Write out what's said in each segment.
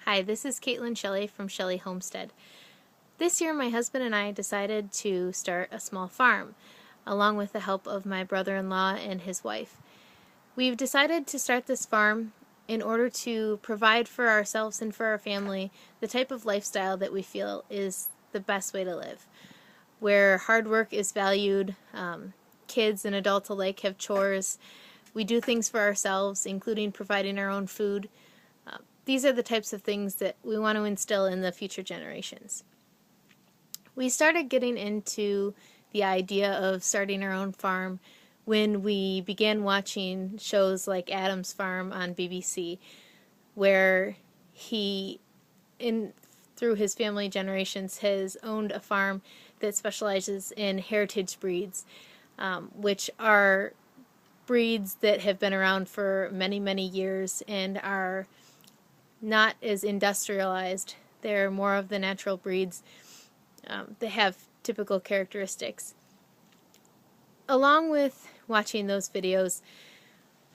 Hi, this is Caitlin Shelley from Shelley Homestead. This year my husband and I decided to start a small farm, along with the help of my brother-in-law and his wife. We've decided to start this farm in order to provide for ourselves and for our family the type of lifestyle that we feel is the best way to live, where hard work is valued, kids and adults alike have chores, we do things for ourselves, including providing our own food. These are the types of things that we want to instill in the future generations. We started getting into the idea of starting our own farm when we began watching shows like Adam's Farm on BBC, where he, through his family generations, has owned a farm that specializes in heritage breeds, which are breeds that have been around for many, many years and are not as industrialized. They're more of the natural breeds that have typical characteristics. Along with watching those videos,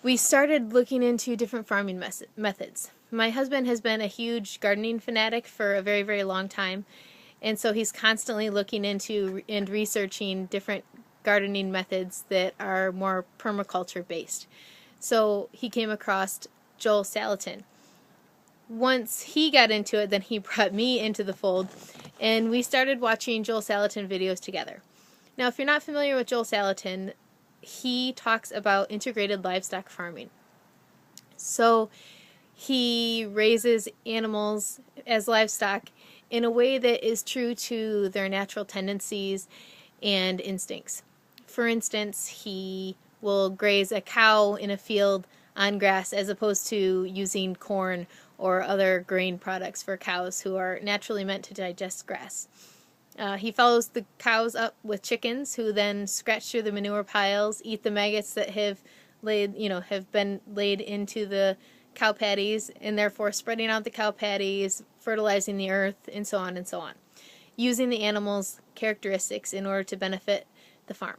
we started looking into different farming methods. My husband has been a huge gardening fanatic for a very, very long time, and so he's constantly looking into and researching different gardening methods that are more permaculture based. So he came across Joel Salatin. Once he got into it, then he brought me into the fold, and we started watching Joel Salatin videos together. Now, if you're not familiar with Joel Salatin, he talks about integrated livestock farming. So he raises animals as livestock in a way that is true to their natural tendencies and instincts. For instance, he will graze a cow in a field on grass as opposed to using corn or other grain products for cows who are naturally meant to digest grass. He follows the cows up with chickens who then scratch through the manure piles, eat the maggots that have been laid into the cow patties, and therefore spreading out the cow patties, fertilizing the earth, and so on, using the animals' characteristics in order to benefit the farm.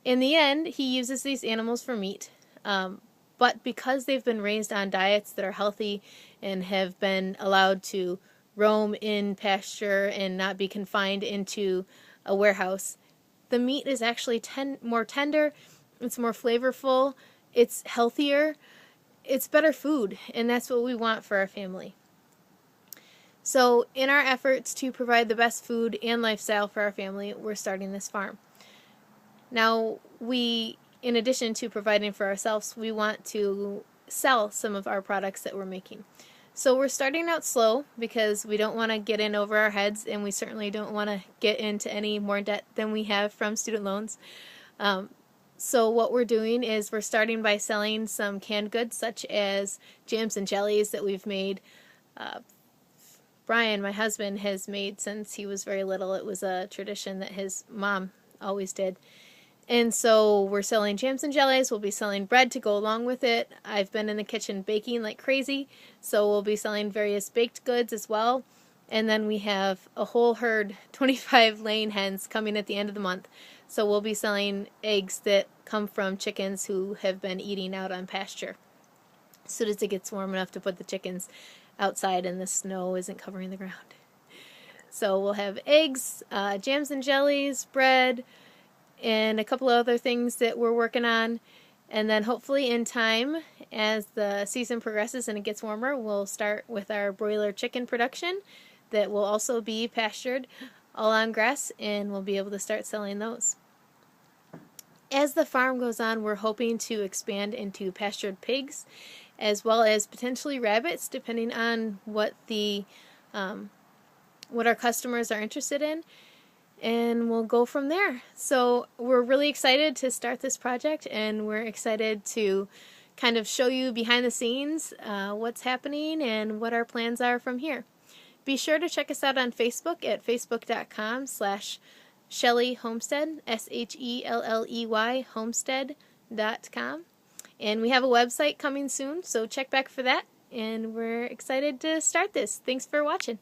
In the end, he uses these animals for meat, but because they've been raised on diets that are healthy and have been allowed to roam in pasture and not be confined into a warehouse, the meat is actually more tender, it's more flavorful, it's healthier, it's better food, and that's what we want for our family. So in our efforts to provide the best food and lifestyle for our family, we're starting this farm. Now, in addition to providing for ourselves, we want to sell some of our products that we're making. So we're starting out slow because we don't want to get in over our heads, and we certainly don't want to get into any more debt than we have from student loans. So what we're doing is we're starting by selling some canned goods such as jams and jellies that we've made. Brian, my husband, has made since he was very little. It was a tradition that his mom always did. And so we're selling jams and jellies. We'll be selling bread to go along with it. I've been in the kitchen baking like crazy, so we'll be selling various baked goods as well. And then we have a whole herd, 25 laying hens, coming at the end of the month. So we'll be selling eggs that come from chickens who have been eating out on pasture. As soon as it gets warm enough to put the chickens outside and the snow isn't covering the ground. So we'll have eggs, jams and jellies, bread, and a couple of other things that we're working on. And then hopefully in time, as the season progresses and it gets warmer, we'll start with our broiler chicken production that will also be pastured all on grass, and we'll be able to start selling those. As the farm goes on, we're hoping to expand into pastured pigs as well as potentially rabbits, depending on what our customers are interested in. And we'll go from there. So we're really excited to start this project, and we're excited to kind of show you behind the scenes what's happening and what our plans are from here. Be sure to check us out on Facebook at facebook.com/Shelley Homestead, SHELLEY homestead.com. And we have a website coming soon, so check back for that. And we're excited to start this. Thanks for watching.